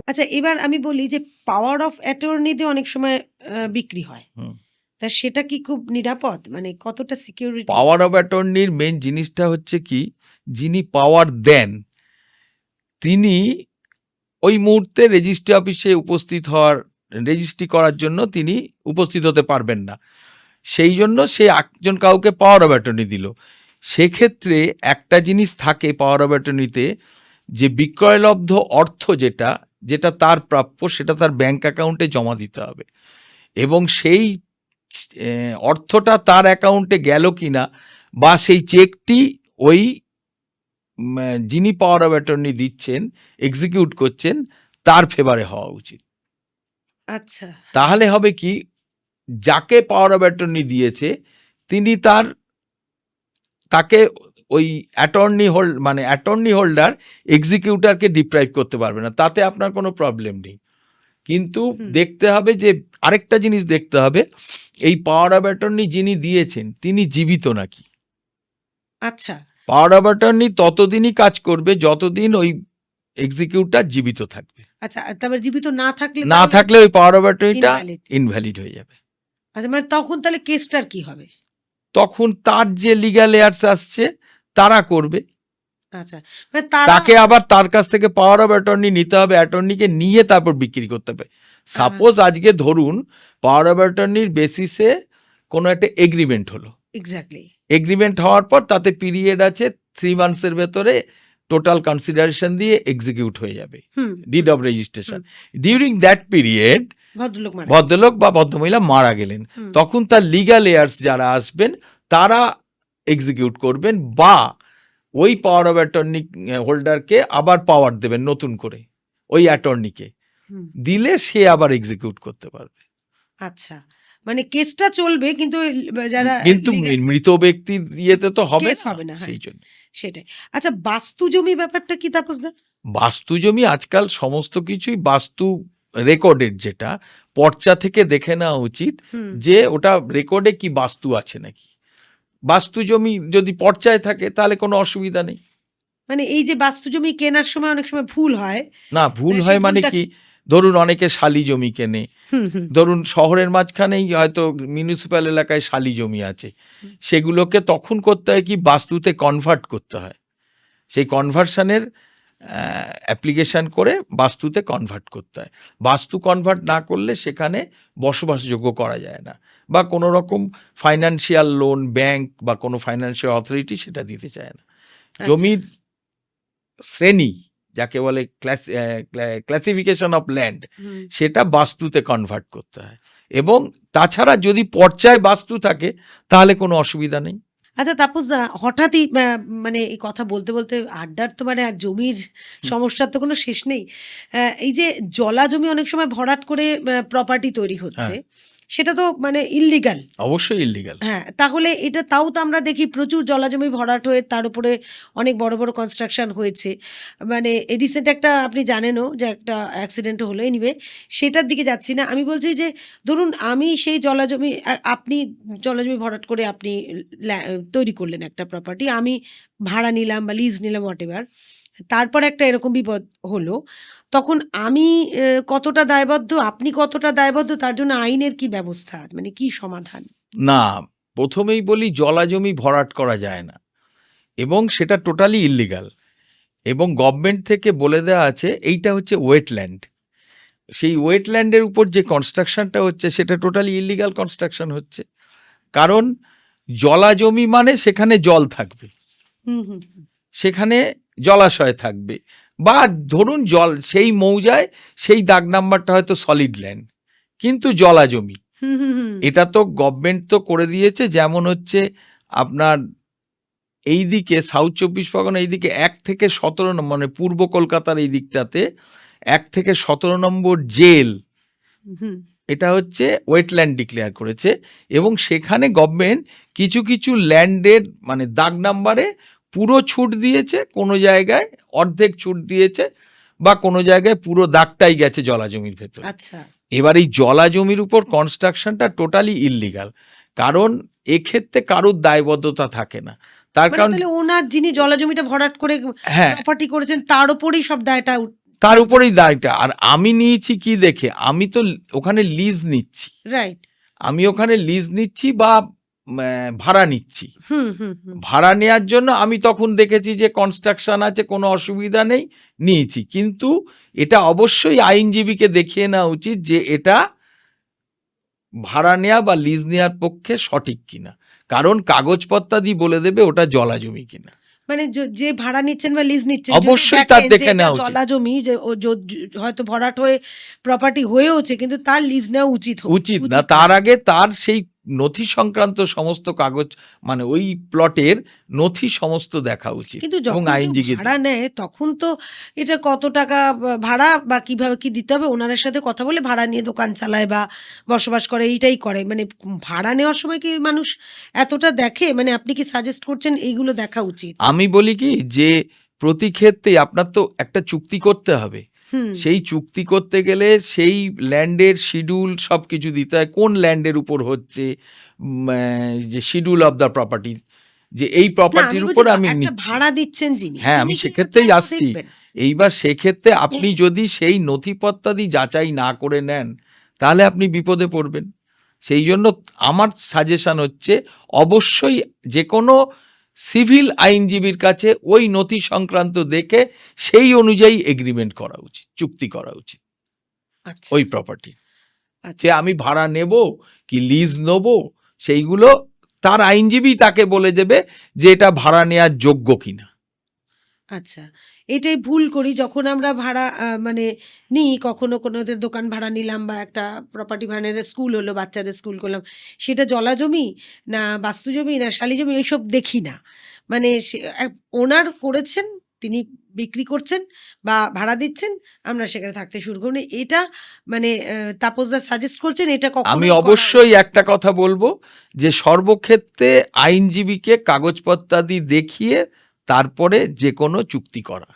আচ্ছা, এবার আমি বলি যে পাওয়ার অফ অ্যাটর্নি দিয়ে অনেক সময় বিক্রি হয়। হুম। তা সেটা কি খুব নিরাপদ? মানে কতটা সিকিউরিটি পাওয়ার আছে? অফ অ্যাটর্নির মেন জিনিসটা হচ্ছে কি, যিনি পাওয়ার দেন তিনি ওই মুহূর্তে রেজিস্ট্রি অফিসে রেজিস্ট্রি করার জন্য তিনি উপস্থিত হতে পারবেন না। সেই জন্য সে একজন কাউকে পাওয়ার অফ অ্যাটর্নি দিল। সেক্ষেত্রে একটা জিনিস থাকে পাওয়ার অফ অ্যাটর্নিতে, যে বিক্রয়লব্ধ অর্থ যেটা তার প্রাপ্য সেটা তার ব্যাংক অ্যাকাউন্টে জমা দিতে হবে, এবং সেই অর্থটা তার অ্যাকাউন্টে গেল কিনা বা সেই চেকটি ওই যিনি পাওয়ার অফ অ্যাটর্নি দিচ্ছেন, এক্সিকিউট করছেন, তার ফেভারে হওয়া উচিত। আচ্ছা, তাহলে হবে কি, যাকে পাওয়ার অফ অ্যাটর্নি দিয়েছে তিনি তাকে ওই অ্যাটর্নি হোল্ডার এক্সিকিউটরকে ডিপ্রাইভ করতে পারবে না, তাতে আপনার কোনো প্রবলেম নেই। কিন্তু দেখতে হবে যে আরেকটা জিনিস দেখতে হবে, এই পাওয়ার অফ অ্যাটর্নি যিনি দিয়েছেন তিনি জীবিত নাকি। আচ্ছা, পাওয়ার অফ অ্যাটর্নি ততদিনই কাজ করবে যতদিন ওই এক্সিকিউটর জীবিত থাকবে। আচ্ছা। তারপর জীবিত না থাকলে না তাহলে থাকলে ওই পাওয়ার অফ অ্যাটর্নিটা invalid। ইনভ্যালিড হয়ে যাবে। আচ্ছা, মানে তখন তাহলে কেসটার কি হবে? তখন তার যে লিগ্যাল এয়ার্স আসছে তারা করবে। আচ্ছা, মানে তারা তাকে আবার তার কাছ থেকে পাওয়ার অফ অ্যাটর্নি নিতে হবে, অ্যাটর্নিকে নিয়ে তারপর বিক্রি করতে হবে। সাপোজ আজকে ধরুন পাওয়ার অফ অ্যাটর্নির বেসিসে কোনো একটা এগ্রিমেন্ট হলো, এক্স্যাক্টলি। এগ্রিমেন্ট হওয়ার পর তাতে পিরিয়ড আছে 3 মান্থসের ভেতরে টোটাল কনসিডারেশন দিয়ে এক্সিকিউট হয়ে যাবে did of registration. During that period ভদ্রলোক বা ভদ্রমহিলা মারা গেলেন, তখন তার লিগ্যাল এয়ার্স যারা আসবেন তারা এক্সিকিউট করবেন, বা ওই পাওয়ার অফ অ্যাটর্নি হোল্ডারকে আবার পাওয়ার দেবেন নতুন করে, ওই অ্যাটর্নিকে দিলে সে আবার এক্সিকিউট করতে পারবে। আচ্ছা, মানে কেসটা চলবে কিন্তু যারা কিন্তু মৃত ব্যক্তির ইয়েতে তো হবে না, সেই জন্য সেটাই। আচ্ছা, বাস্তু জমি ব্যাপারটা কি তাপসদা? বাস্তু জমি আজকাল সমস্ত কিছুই বাস্তু রেকর্ডেড, যেটা পর্চা থেকে দেখে নেওয়া উচিত যে ওটা রেকর্ডে কি বাস্তু আছে নাকি। বাস্তু জমি যদি পর্চায় থাকে তাহলে কোনো অসুবিধা নেই। মানে এই যে বাস্তু জমি কেনার সময় অনেক সময় ভুল হয়। না, ভুল হয় মানে কি, ধরুন অনেকে শালি জমি কেনে, ধরুন শহরের মাঝখানেই হয়তো মিউনিসিপ্যাল এলাকায় শালি জমি আছে, সেগুলোকে তখন করতে হয় কি, বাস্তুতে কনভার্ট করতে হয়। সেই কনভার্সনের অ্যাপ্লিকেশন করে বাস্তুতে কনভার্ট করতে হয়। বাস্তু কনভার্ট না করলে সেখানে বসবাসযোগ্য করা যায় না, বা কোনো রকম ফাইন্যান্সিয়াল লোন ব্যাংক বা কোনো ফাইন্যান্সিয়াল অথরিটি সেটা দিতে চায় না। জমির শ্রেণী যাকে বলে ক্লাসিফিকেশন অফ ল্যান্ড, সেটা বাস্তুতে কনভার্ট করতে হয়, এবং তাছাড়া যদি পর্চায় বাস্তু থাকে তাহলে কোনো অসুবিধা নেই। আচ্ছা তাপসদা, হঠাৎই মানে এই কথা বলতে বলতে আড্ডার তো মানে আর জমির সমস্যার তো কোনো শেষ নেই। এই যে জলা জমি অনেক সময় ভরাট করে প্রপার্টি তৈরি হচ্ছে, সেটা তো মানে ইললিগাল। অবশ্যই ইললিগাল। হ্যাঁ, তাহলে এটা তাও তো আমরা দেখি প্রচুর জলাজমি ভরাট হয়ে তার উপরে অনেক বড় বড় কনস্ট্রাকশন হয়েছে। মানে রিসেন্ট একটা আপনি জানেনও যে একটা অ্যাক্সিডেন্ট হলো, এনিওয়ে সেটার দিকে যাচ্ছি না। আমি বলছি যে ধরুন আমি সেই জলাজমি আপনি জলাজমি ভরাট করে আপনি তৈরি করলেন একটা প্রপার্টি, আমি ভাড়া নিলাম বা লিজ নিলাম হোয়াটএভার, তারপর একটা এরকম বিপদ হলো, তখন আমি কতটা দায়বদ্ধ, আপনি কতটা দায়বদ্ধ, তার জন্য আইনের কি ব্যবস্থা, মানে কি সমাধান? না, প্রথমেই বলি জলাজমি ভরাট করা যায় না, এবং সেটা টোটালি ইললিগাল, এবং গভর্নমেন্ট থেকে বলে দেওয়া আছে এইটা হচ্ছে ওয়েটল্যান্ড। সেই ওয়েটল্যান্ডের উপর যে কনস্ট্রাকশনটা হচ্ছে সেটা টোটালি ইললিগাল কনস্ট্রাকশন হচ্ছে, কারণ জলাজমি মানে সেখানে জল থাকবে, সেখানে জলাশয় থাকবে, বা ধরুন জল সেই মৌজায় সেই দাগ নাম্বারটা হয়তো সলিড ল্যান্ড কিন্তু জলাজমি। এটা তো গভর্নমেন্ট তো করে দিয়েছে, যেমন হচ্ছে আপনার এইদিকে সাউথ 24 পরগনা এইদিকে 1 থেকে 17 নম্বর, মানে পূর্ব কলকাতার এই দিকটাতে 1 থেকে 17 নম্বর জেল, এটা হচ্ছে ওয়েটল্যান্ড ডিক্লেয়ার করেছে, এবং সেখানে গভর্নমেন্ট কিছু কিছু ল্যান্ডের মানে দাগ নাম্বারে পুরো ছুট দিয়েছে, কোনো জায়গায় অর্ধেক ছুট দিয়েছে, বা কোনো জায়গায় পুরো দাগটাই গেছে জলাজমির ভেতর। আচ্ছা, এবার এই জলাজমির উপর কনস্ট্রাকশনটা টোটালি ইললিগাল, কারণ এক্ষেত্রে কারোর দায়বদ্ধতা থাকে না, তার কারণ ওনার যিনি জলাজমিটা ভরাট করে প্রপার্টি করেছেন তার উপরেই সব দায়টা তার উপরেই দায়টা। আর আমি নিয়েছি কি দেখে, আমি তো ওখানে লিজ নিচ্ছি, রাইট। আমি ওখানে লিজ নিচ্ছি বা ভাড়া নিচ্ছি। হুম হুম হুম। ভাড়া নেওয়ার জন্য আমি তখন দেখেছি যে কনস্ট্রাকশন আছে, কোনো অসুবিধা নেই, নিয়েছি। কিন্তু এটা অবশ্যই আইনজীবীকে দেখিয়ে নেওয়া উচিত যে এটা ভাড়া নেওয়া বা লিজ নেওয়ার পক্ষে সঠিক কিনা, কারণ কাগজপত্রাদি বলে দেবে ওটা জলা জমি কিনা। মানে যে ভাড়া নিচ্ছেন বা লিজ নিচ্ছেন, যদি অবশ্যই দেখেন তার যে দেখে এটা নেওয়া উচিত। জলা জমি, যে ও হয়তো ভরাট হয়ে প্রপার্টি হয়েওছে, কিন্তু তার লিজ নেওয়া উচিত না, তার আগে তার সেই নথি সংক্রান্ত সমস্ত কাগজ, মানে ওই প্লটের নথি সমস্ত দেখা উচিত কিন্তু এবং যখন কেউ আইনজীবী ভাড়া নেয় তখন তো এটা কত টাকা ভাড়া বা কিভাবে কি দিতে হবে ওনাদের সাথে কথা বলে ভাড়া নিয়ে দোকান চালায় বা বসবাস করে, এইটাই করে। মানে ভাড়া নেওয়ার সময় কি মানুষ এতটা দেখে? মানে আপনি কি সাজেস্ট করছেন এইগুলো দেখা উচিত? আমি বলি কি যে প্রতি ক্ষেত্রে আপনার তো একটা চুক্তি করতে হবে। হুম। সেই চুক্তি করতে গেলে সেই ল্যান্ডের শিডিউল সব কিছু দিতে হয়, কোন ল্যান্ডের উপর হচ্ছে, যে শিডিউল অফ দ্য প্রপার্টি, যে এই না, আমি প্রপার্টির বলছি উপর আমি একটা নিচ্ছি। ভাড়া দিচ্ছেন যিনি, হ্যাঁ, আমি তিনি কি সেক্ষেত্রেই দায়িত্ব আসছি। দেখবেন? এইবার সেক্ষেত্রে আপনি যদি সেই নথিপত্রাদি যাচাই না করে নেন, তাহলে আপনি বিপদে পড়বেন। সেই জন্য আমার সাজেশন হচ্ছে অবশ্যই যে কোনো সিভিল আইনজীবীর কাছে ওই নথি সংক্রান্ত দেখে সেই অনুযায়ী এগ্রিমেন্ট করা উচিত, চুক্তি করা উচিত আচ্ছা ওই প্রপার্টি। যে আচ্ছা আমি ভাড়া নেব কি লিজ নেব, সেইগুলো তার আইনজীবী তাকে বলে দেবে যে এটা ভাড়া নেওয়ার যোগ্য কিনা। আচ্ছা, এটাই ভুল করি যখন আমরা ভাড়া মানে নিই, কখনো কোনোদের দোকান ভাড়া নিলাম বা একটা প্রপার্টি ভাড়া নিলে, স্কুল হলো, বাচ্চাদের স্কুল করলাম, সেটা জলা জমি না বাস্তু জমি না শালি জমি এইসব দেখি না। মানে ওনার করেছেন, তিনি বিক্রি করছেন বা ভাড়া দিচ্ছেন, আমরা সেখানে থাকতে শুরু করুন, এটা মানে তাপসদা সাজেস্ট করছেন এটা আমি কখনোই করা অবশ্যই একটা কথা বলবো যে সর্বক্ষেত্রে আইনজীবীকে কাগজপত্রাদি দেখিয়ে তারপরে যে কোনো চুক্তি করা।